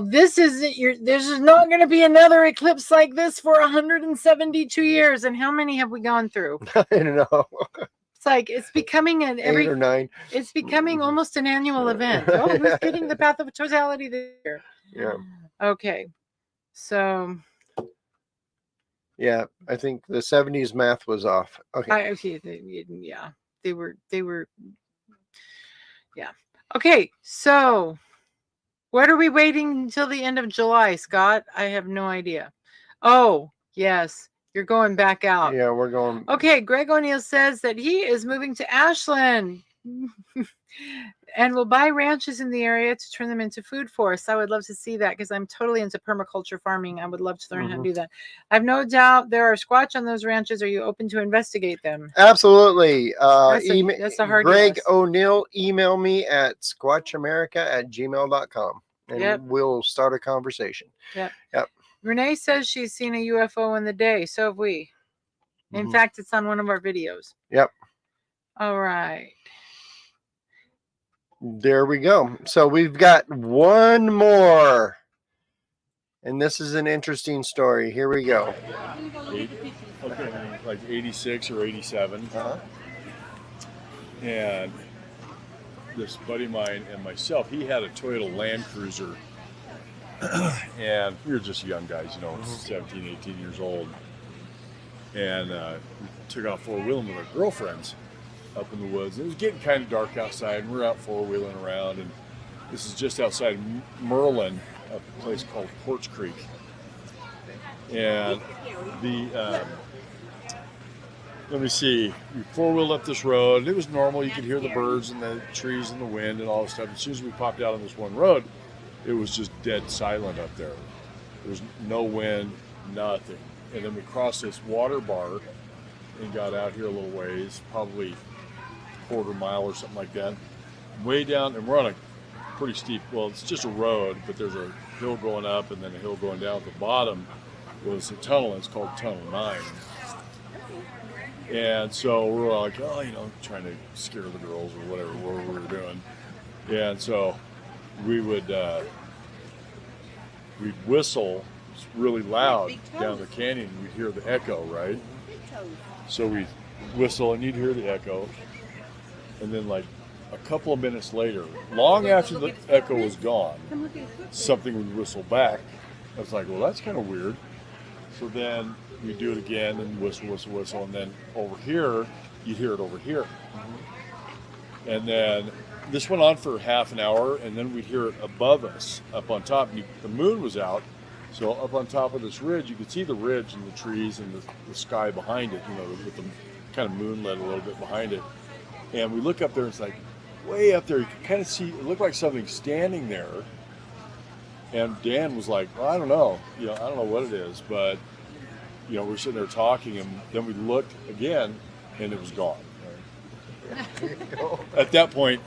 this isn't this is not going to be another eclipse like this for 172 years. And how many have we gone through? I don't know. It's like, it's becoming 8 or 9. It's becoming almost an annual event. Oh, who's getting the path of totality this year? Yeah. Okay. So. Yeah, I think the 70s math was off. Okay. Yeah, they were. Yeah. Okay. So, what are we waiting until the end of July, Scott? I have no idea. Oh, yes. You're going back out. Yeah, we're going. Okay, Greg O'Neill says that he is moving to Ashland and will buy ranches in the area to turn them into food forests. I would love to see that because I'm totally into permaculture farming. I would love to learn how to do that. I have no doubt there are Squatch on those ranches. Are you open to investigate them? Absolutely. That's a hard Greg yes. O'Neill, email me at squatchamerica@gmail.com and we'll start a conversation. Yep. Yep. Renee says she's seen a UFO in the day. So have we. In fact, it's on one of our videos. Yep. All right. There we go. So we've got one more. And this is an interesting story. Here we go. Like 86 or 87. And this buddy of mine and myself, he had a Toyota Land Cruiser. And we were just young guys, 17, 18 years old. And we took out four-wheeling with our girlfriends up in the woods. It was getting kind of dark outside, and we're out four-wheeling around. And this is just outside Merlin, a place called Porch Creek. And let me see, we four-wheeled up this road, and it was normal. You could hear the birds and the trees and the wind and all this stuff. As soon as we popped out on this one road, it was just dead silent up there. There was no wind, nothing. And then we crossed this water bar and got out here a little ways, probably a quarter mile or something like that. Way down, and we're on a pretty steep, well, it's just a road, but there's a hill going up and then a hill going down. At the bottom was a tunnel, and it's called Tunnel 9. And so we're like, trying to scare the girls or whatever we were doing. And so we would we'd whistle really loud down the canyon. We'd hear the echo, right? So we'd whistle and you'd hear the echo. And then like a couple of minutes later, long after the echo was gone, something would whistle back. I was like, well, that's kind of weird. So then we do it again and whistle, and then over here, you'd hear it over here. And then this went on for half an hour, and then we'd hear it above us, up on top. And the moon was out, so up on top of this ridge, you could see the ridge and the trees and the sky behind it, with the kind of moonlit a little bit behind it. And we look up there, and it's like way up there, you can kind of see, it looked like something standing there. And Dan was like, well, I don't know, I don't know what it is, but we're sitting there talking, and then we looked again, and it was gone. At that point,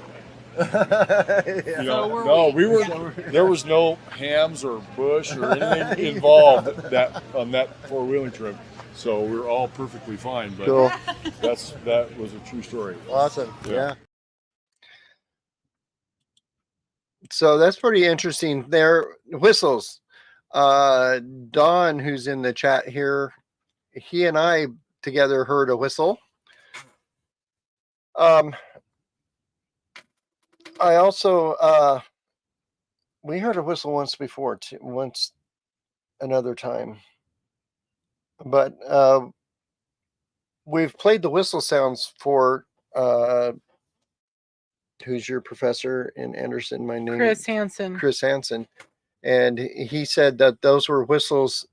there was no hams or bush or anything involved on that four-wheeling trip, so we were all perfectly fine. But cool. that was a true story. Awesome. Yeah. So that's pretty interesting. There, whistles. Don, who's in the chat here, he and I together heard a whistle. I also we heard a whistle once before, once another time, but we've played the whistle sounds for who's your professor in Anderson? My name Chris Hansen. Chris Hansen. And he said that those were whistles.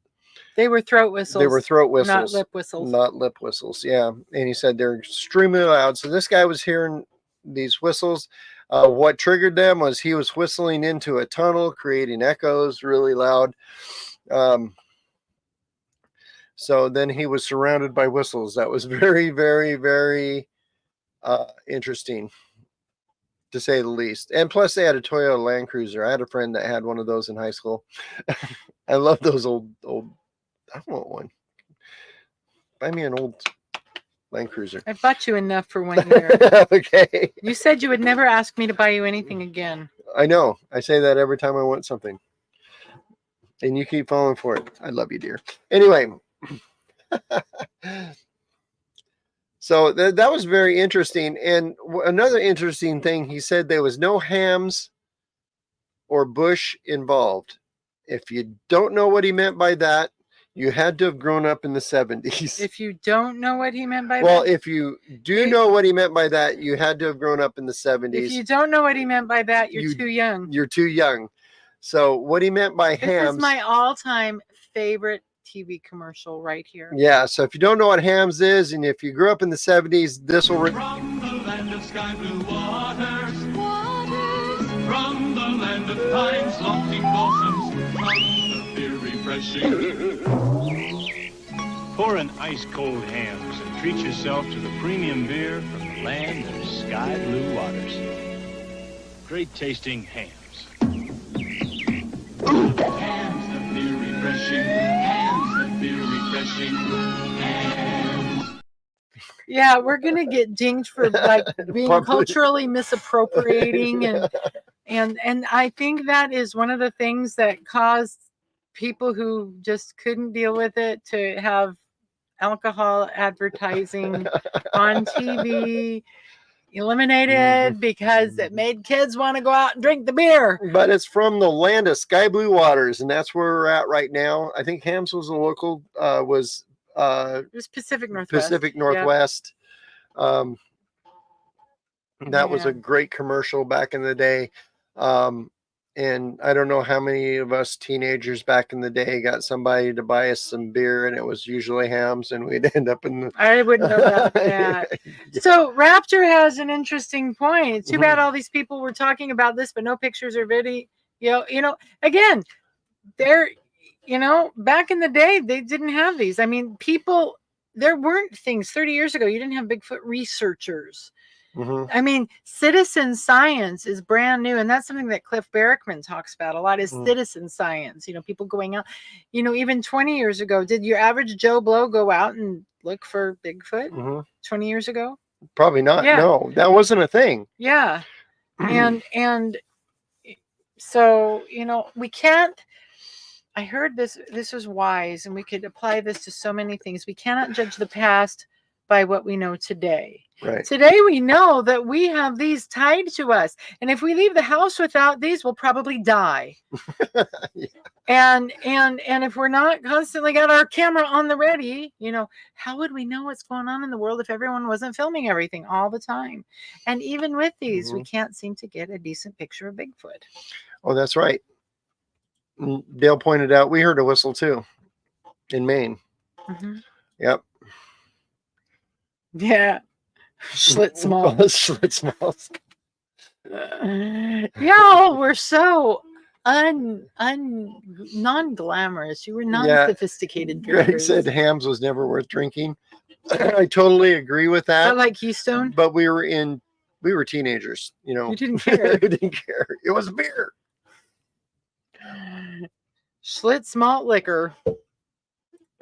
They were throat whistles. They were throat whistles. Not lip whistles. Not lip whistles, yeah. And he said they're extremely loud. So this guy was hearing these whistles. What triggered them was he was whistling into a tunnel, creating echoes really loud. So then he was surrounded by whistles. That was very, very, very interesting, to say the least. And plus, they had a Toyota Land Cruiser. I had a friend that had one of those in high school. I love those old. I want one. Buy me an old Land Cruiser. I bought you enough for 1 year. Okay. You said you would never ask me to buy you anything again. I know. I say that every time I want something. And you keep falling for it. I love you, dear. Anyway. So that was very interesting. And another interesting thing, he said there was no hams or bush involved. If you don't know what he meant by that, you had to have grown up in the 70s. If you don't know what he meant by Well, that. if you do know what he meant by that, you had to have grown up in the 70s. If you don't know what he meant by that, you're too young. You're too young. So what he meant by hams. This is my all-time favorite TV commercial right here. Yeah, so if you don't know what hams is, and if you grew up in the 70s, this will... From the land of sky blue waters, from the land of pine's lofty blossoms, from the beer refreshing. Pour an ice-cold Hams and treat yourself to the premium beer from the land of sky blue waters. Great tasting Hams. Hams, the beer refreshing. Hams, the beer refreshing. Hams. Yeah, we're gonna get dinged for like being Probably. culturally misappropriating, and I think that is one of the things that caused people who just couldn't deal with it to have alcohol advertising on TV eliminated because it made kids want to go out and drink the beer. But it's from the land of sky blue waters, and that's where we're at right now. I think Hams was a local, It was Pacific Northwest. Pacific Northwest. That was a great commercial back in the day. And I don't know how many of us teenagers back in the day got somebody to buy us some beer, and it was usually Hams, and we'd end up in the... I wouldn't know about that. Yeah. So Raptor has an interesting point. It's too bad all these people were talking about this, but no pictures or video. You know, again, they're, back in the day, they didn't have these. I mean, there weren't things 30 years ago. You didn't have Bigfoot researchers. I mean, citizen science is brand new, and that's something that Cliff Barrickman talks about a lot is citizen science. People going out, even 20 years ago, did your average Joe Blow go out and look for Bigfoot 20 years ago? Probably not. Yeah. No, that wasn't a thing. Yeah. and so, we can't, I heard this was wise, and we could apply this to so many things. We cannot judge the past by what we know today. Right. Today we know that we have these tied to us, and if we leave the house without these, we'll probably die. Yeah. And if we're not constantly got our camera on the ready, how would we know what's going on in the world if everyone wasn't filming everything all the time? And even with these, we can't seem to get a decent picture of Bigfoot. Oh, that's right. Dale pointed out we heard a whistle too in Maine. Yep. Yeah. Schlitzmal. Schlitzmals. Y'all were so non-glamorous. You were non-sophisticated. Greg said Hams was never worth drinking. I totally agree with that. Not like Keystone. But we were teenagers, You didn't care. We didn't care. It was beer. Schlitz malt liquor.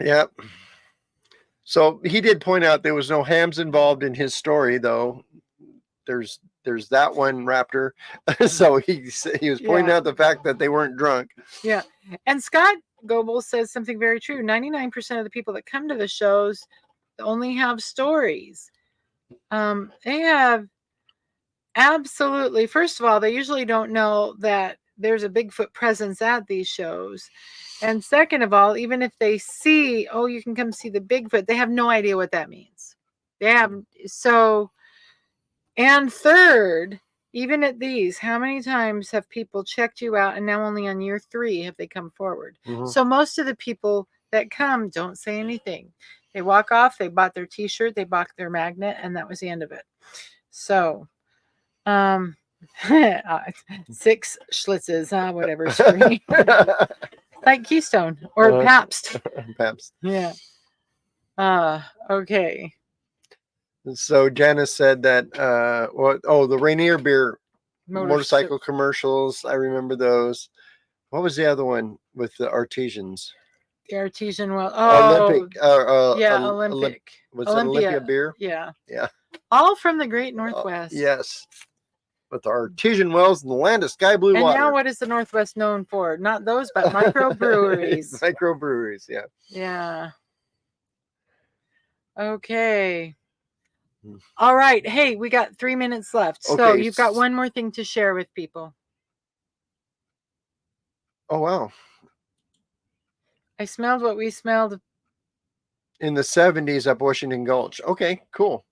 Yep. So he did point out there was no hams involved in his story, though. There's that one Raptor. So he was pointing out the fact that they weren't drunk. Yeah. And Scott Goebel says something very true. 99% of the people that come to the shows only have stories. They have absolutely, first of all, they usually don't know that there's a Bigfoot presence at these shows. And second of all, even if they see, oh, you can come see the Bigfoot, they have no idea what that means. They have, so, and third, even at these, how many times have people checked you out and now only on year 3 have they come forward? Mhm. So most of the people that come don't say anything. They walk off, they bought their t-shirt, they bought their magnet, and that was the end of it. So 6 schlitzes, whatever. Screen. Like Keystone or Pabst. Pabst. Yeah. Okay. So Janice said that the Rainier beer motorcycle commercials. I remember those. What was the other one with the artisans? The artesian well. Olympic. Yeah, Olympic. Was it Olympia beer? Yeah. Yeah. All from the Great Northwest. Yes. With our artesian wells in the land of sky blue and water. now what is the Northwest known for? Not those, but microbreweries. Microbreweries, yeah. Yeah. Okay. All right. Hey, we got 3 minutes left. So Okay. you've got one more thing to share with people. Oh, wow. I smelled what we smelled. In the 70s up Washington Gulch. Okay, cool.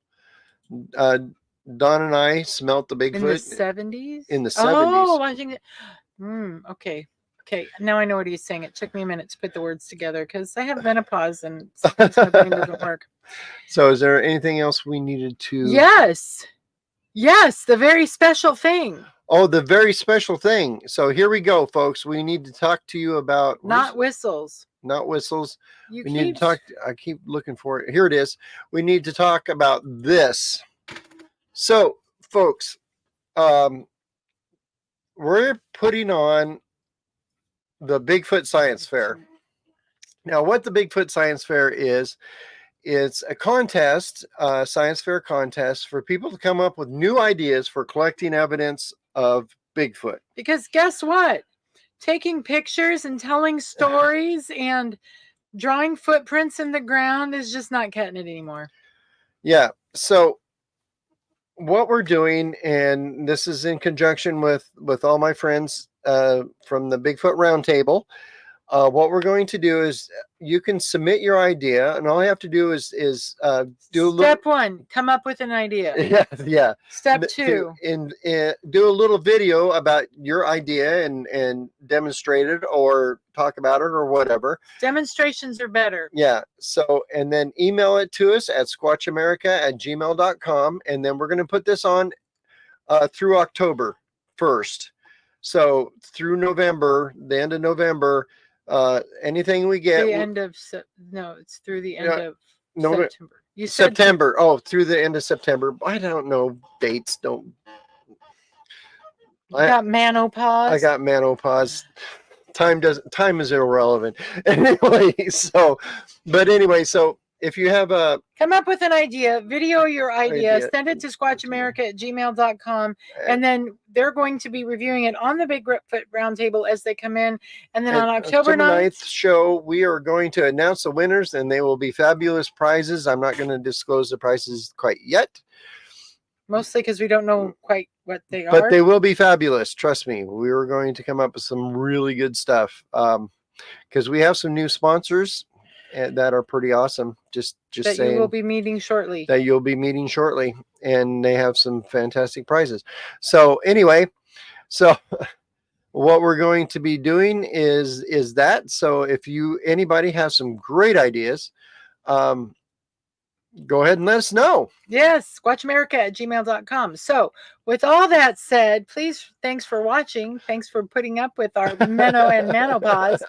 Don and I smelt the Bigfoot. In the 70s? In the 70s. Oh, Washington. Okay. Okay. Now I know what he's saying. It took me a minute to put the words together because I have menopause and sometimes my brain doesn't work. So is there anything else we needed to? Yes. Yes. The very special thing. Oh, the very special thing. So here we go, folks. We need to talk to you about not whistles. Not whistles. We need to talk. I keep looking for it. Here it is. We need to talk about this. So, folks, we're putting on the Bigfoot Science Fair. Now, what the Bigfoot Science Fair is, it's a contest, science fair contest for people to come up with new ideas for collecting evidence of Bigfoot. Because guess what? Taking pictures and telling stories and drawing footprints in the ground is just not cutting it anymore. Yeah. So what we're doing, and this is in conjunction with all my friends from the Bigfoot Roundtable, what we're going to do is you can submit your idea, and all you have to do is do a Step 1, come up with an idea. Yeah. Step 2, do a little video about your idea and demonstrate it or talk about it or whatever. Demonstrations are better. Yeah. So, and then email it to us at squatchamerica@gmail.com, and then we're going to put this on through October 1st. So through November, the end of November. Anything we get, the end of it's through the end of September. You said September. Through the end of September. I don't know dates. You got menopause. I got menopause. Time is irrelevant. Anyway, so if you have come up with an idea, video your idea, send it to squatchamerica@gmail.com, and then they're going to be reviewing it on the Bigfoot Roundtable as they come in. And then on October 9th show, we are going to announce the winners, and they will be fabulous prizes. I'm not going to disclose the prizes quite yet. Mostly because we don't know quite what they are. But they will be fabulous. Trust me. We are going to come up with some really good stuff because we have some new sponsors that are pretty awesome. Just that saying. You will be meeting shortly. That you'll be meeting shortly. And they have some fantastic prizes. So anyway, what we're going to be doing is that. So if anybody has some great ideas, go ahead and let us know. Yes, squatchamerica@gmail.com. So with all that said, thanks for watching. Thanks for putting up with our menopause.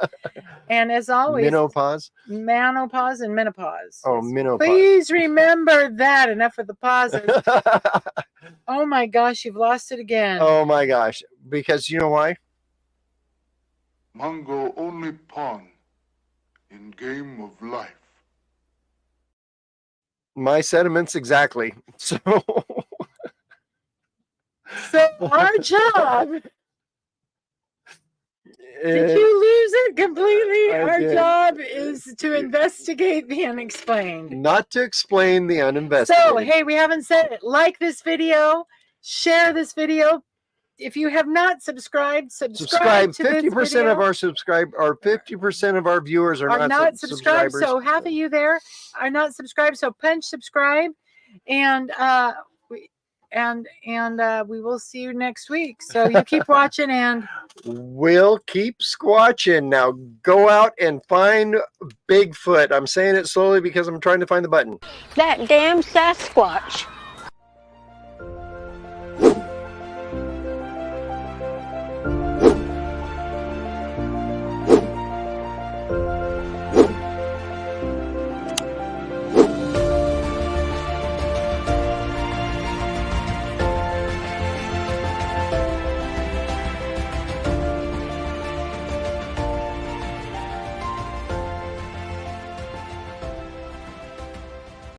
And as always, menopause and menopause. Oh, menopause. Please remember that. Enough of the pauses. Oh my gosh, you've lost it again. Oh my gosh. Because you know why? Mongo only pawn in game of life. My sentiments exactly. So our job. Did you lose it completely? Our job is to investigate the unexplained. Not to explain the uninvestigated. So, hey, we haven't said it. Like this video, share this video. If you have not subscribed, subscribe to 50% of our 50% of our viewers are not subscribed. So half of you there are not subscribed. So punch subscribe, and and we will see you next week. So you keep watching, and we'll keep squatching. Now go out and find Bigfoot. I'm saying it slowly because I'm trying to find the button. That damn Sasquatch.